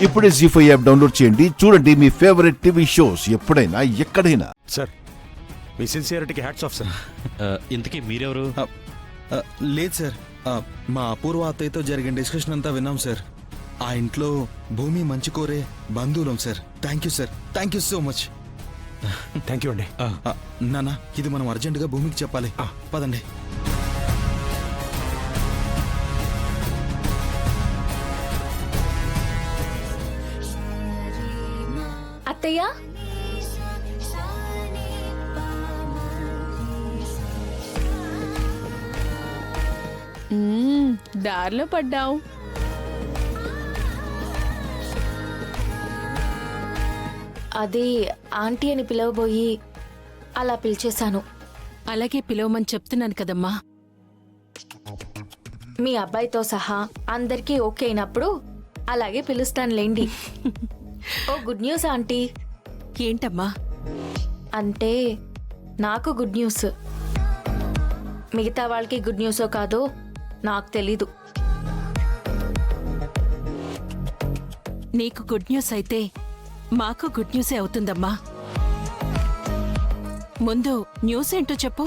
ఇప్పుడే జీ5 app download చేయండి. చూడండి మీ ఫేవరెట్ టీవీ షోస్ ఎప్పుడైనా ఎక్కడైనా. సార్ మీ సిన్సియారిటీకి హ్యాట్స్ ఆఫ్ సార్. ఇంతకీ మీరెవరు? లేదు సార్, మా అపూర్వ అత్తయ్యతో జరిగిన డిస్కషన్ అంతా విన్నాం సార్. ఆ ఇంట్లో భూమి మంచి కోరే బంధువులం sir. Thank you sir, thank you so much. Thank you అండి. నాన్న, ఇది మనం అర్జెంటుగా భూమికి చెప్పాలి. పదండి. అత్తయ్య, దారిలో పడ్డావు. అది ఆంటీ అని పిలవబోయి అలా పిలిచేశాను. అలాగే పిలవమని చెప్తున్నాను కదమ్మా. మీ అబ్బాయితో సహా అందరికీ ఓకే అయినప్పుడు అలాగే పిలుస్తానులేండి. ఓ గుడ్ న్యూస్ ఆంటీ. ఏంటమ్మా? అంటే నాకు గుడ్ న్యూస్. మిగతా వాళ్ళకి గుడ్ న్యూసో కాదో నాకు తెలీదు. నీకు గుడ్ న్యూస్ అయితే మాకు గుడ్ న్యూసే అవుతుందమ్మా. ముందు న్యూస్ ఏంటో చెప్పు.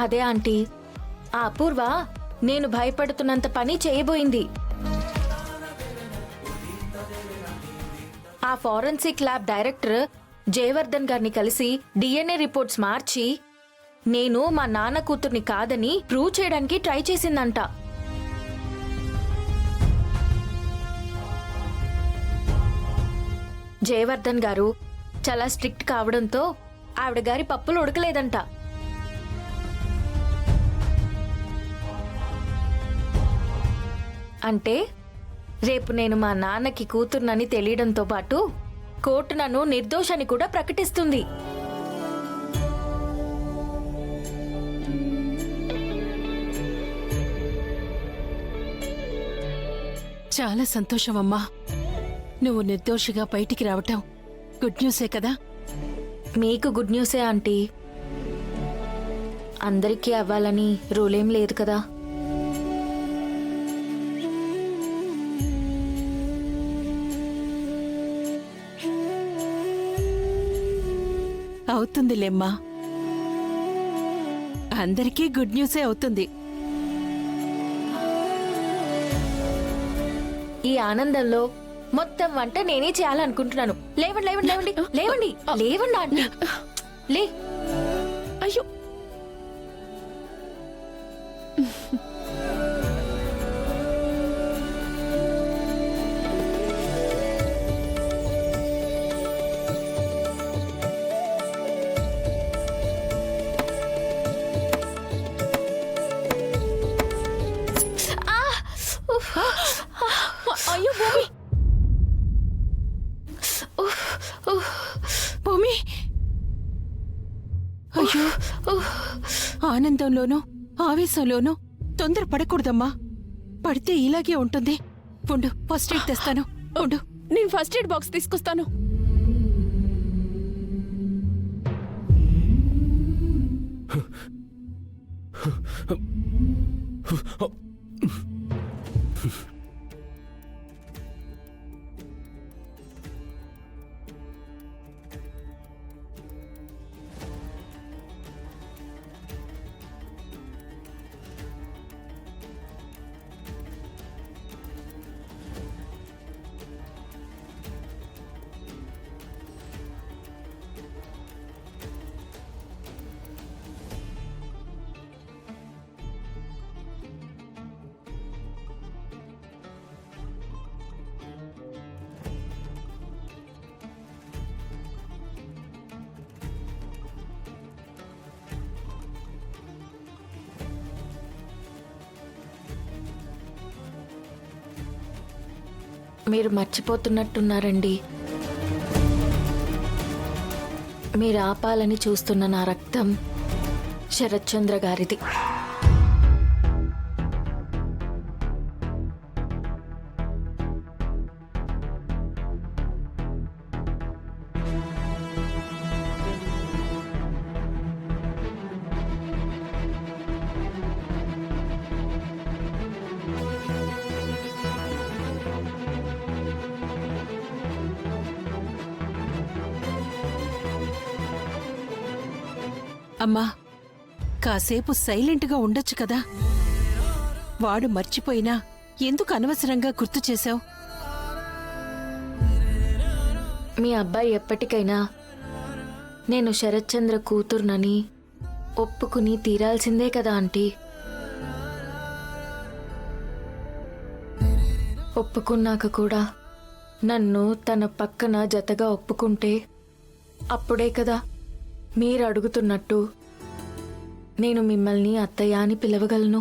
అదే ఆంటీ, ఆ అపూర్వ నేను భయపడుతున్నంత పని చేయబోయింది. ఆ ఫారెన్సిక్ ల్యాబ్ డైరెక్టర్ జయవర్ధన్ గారిని కలిసి డిఎన్ఏ రిపోర్ట్స్ మార్చి నేను మా నాన్న కూతుర్ని కాదని ప్రూవ్ చేయడానికి ట్రై చేసిందంట. జయవర్ధన్ గారు చాలా స్ట్రిక్ట్ కావడంతో ఆవిడ గారి పప్పులు ఉడకలేదంట. అంటే రేపు నేను మా నాన్నకి కూతుర్నని తెలియడంతో పాటు కోర్టు నన్ను నిర్దోషని కూడా ప్రకటిస్తుంది. చాలా సంతోషమమ్మా. నువ్వు నిర్దోషిగా బయటికి రావటం గుడ్ న్యూసే కదా. మీకు గుడ్ న్యూసే ఆంటీ. అందరికీ అవ్వాలని రూలేం లేదు కదా. అవుతుందిలేమ్మా, అందరికీ గుడ్ న్యూసే అవుతుంది. ఈ ఆనందంలో మొత్తం వంట నేనే చేయాలనుకుంటున్నాను. లేవండి లేవండి లేవండి లేవండి లేవండి ఆంటీ, లే. అయ్యో, అయ్యో భూమి, భూమి, అయ్యో, ఆనందంలోనూ ఆవేశంలోనూ తొందర పడకూడదమ్మా. పడితే ఇలాగే ఉంటుంది. ఉండు, ఫస్ట్ ఎయిడ్ తెస్తాను. ఉండు, నేను ఫస్ట్ ఎయిడ్ బాక్స్ తీసుకొస్తాను. మీరు మర్చిపోతున్నట్టున్నారండి. మీరు ఆపాలని చూస్తున్న నా రక్తం శరత్చంద్ర గారిది. అమ్మా కాసేపు సైలెంట్గా ఉండొచ్చు కదా. వాడు మర్చిపోయినా ఎందుకు అనవసరంగా గుర్తు చేశావు? మీ అబ్బాయి ఎప్పటికైనా నేను శరత్చంద్ర కూతుర్నని ఒప్పుకుని తీరాల్సిందే కదా ఆంటీ. ఒప్పుకున్నాక కూడా నన్ను తన పక్కన జతగా ఒప్పుకుంటే అప్పుడే కదా మీరు అడుగుతున్నట్టు నేను మిమ్మల్ని అత్తయ్య అని పిలవగలను.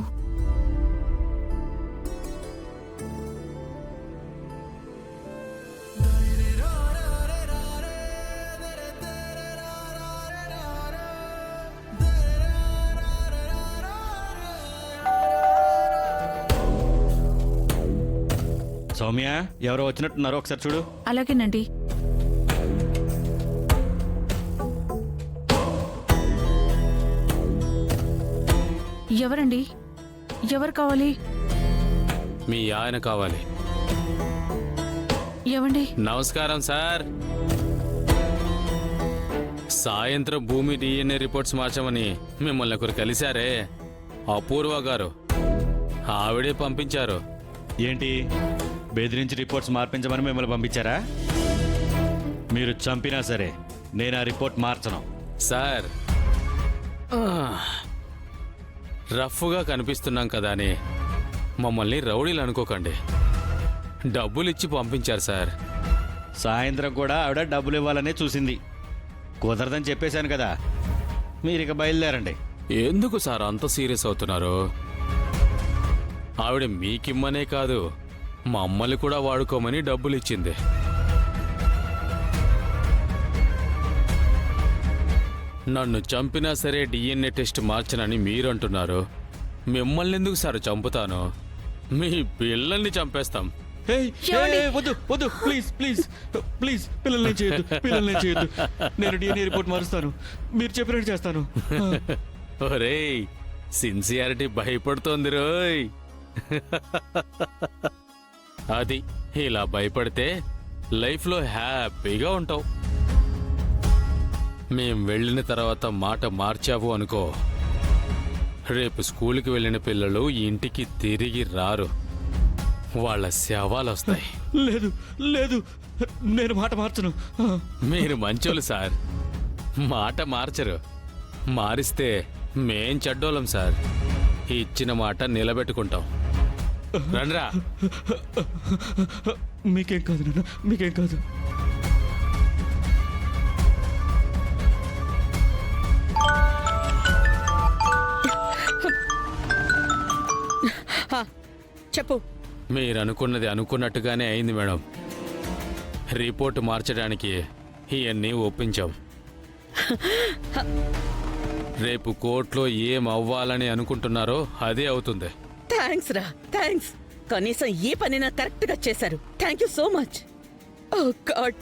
సౌమ్య ఎవరో వచ్చినట్టున్నారో ఒకసారి చూడు. అలాగేనండి. ఎవరండి? ఎవరు కావాలి? మీ ఆయన కావాలి. ఏవండి? నమస్కారం సార్. సాయంత్రం భూమి డిఎన్ఏ రిపోర్ట్స్ మార్చమని మిమ్మల్ని ఒకరు కలిశారే, అపూర్వ గారు. ఆవిడే పంపించారు. ఏంటి బెదిరించి రిపోర్ట్స్ మార్పించమని మిమ్మల్ని పంపించారా? మీరు చంపినా సరే నేను ఆ రిపోర్ట్ మార్చను. సార్, రఫ్గా కనిపిస్తున్నాం కదా అని మమ్మల్ని రౌడీలు అనుకోకండి. డబ్బులు ఇచ్చి పంపించారు సార్. సాయంత్రం కూడా ఆవిడ డబ్బులు ఇవ్వాలనే చూసింది. కుదరదని చెప్పేశాను కదా. మీరు ఇక బయలుదేరండి. ఎందుకు సార్ అంత సీరియస్ అవుతున్నారు? ఆవిడ మీకిమ్మనే కాదు, మమ్మల్ని కూడా వాడుకోమని డబ్బులు ఇచ్చింది. నన్ను చంపినా సరే డిఎన్ఏ టెస్ట్ మార్చనని మీరంటున్నారు. మిమ్మల్ని ఎందుకు సార్ చంపుతాను? మీ పిల్లల్ని చంపేస్తాం. వద్దు వద్దు, ప్లీజ్ ప్లీజ్ ప్లీజ్, పిల్లల్ని చేయొద్దు, పిల్లల్ని చేయొద్దు. నేను డిఎన్ఏ రిపోర్ట్ మారుస్తాను, మీరు చెప్పినట్టు చేస్తాను. ఒరేయ్, సిన్సియారిటీ భయపడుతోంది రోయ్. అది ఇలా భయపడితే లైఫ్లో హ్యాపీగా ఉంటావు. మేం వెళ్ళిన తర్వాత మాట మార్చావు అనుకో, రేపు స్కూల్కి వెళ్ళిన పిల్లలు ఇంటికి తిరిగి రారు. వాళ్ళ శవాలు వస్తాయి. లేదు లేదు, నేను మాట మార్చను. మీరు మంచోళ్ళు సార్, మాట మార్చరు. మారిస్తే మేం చెడ్డోళ్ళం సార్. ఇచ్చిన మాట నిలబెట్టుకుంటాం. రండ్రా. మీకేం కాదు నాన్న, మీకేం కాదు. చెప్పు. మీరు అనుకున్నది అనుకున్నట్టుగానే అయింది మేడం. రిపోర్ట్ మార్చడానికి ఇవన్నీ ఒప్పించాం. రేపు కోర్టులో ఏం అవ్వాలని అనుకుంటున్నారో అదే అవుతుంది. థ్యాంక్స్ రా, థ్యాంక్స్. కనీసం ఈ పనినా కరెక్ట్ గా చేశారు. Thank you so much. Oh god.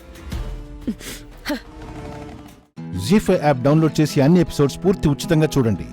Zee five app download చేసి అన్ని ఎపిసోడ్స్ పూర్తి ఉచితంగా చూడండి.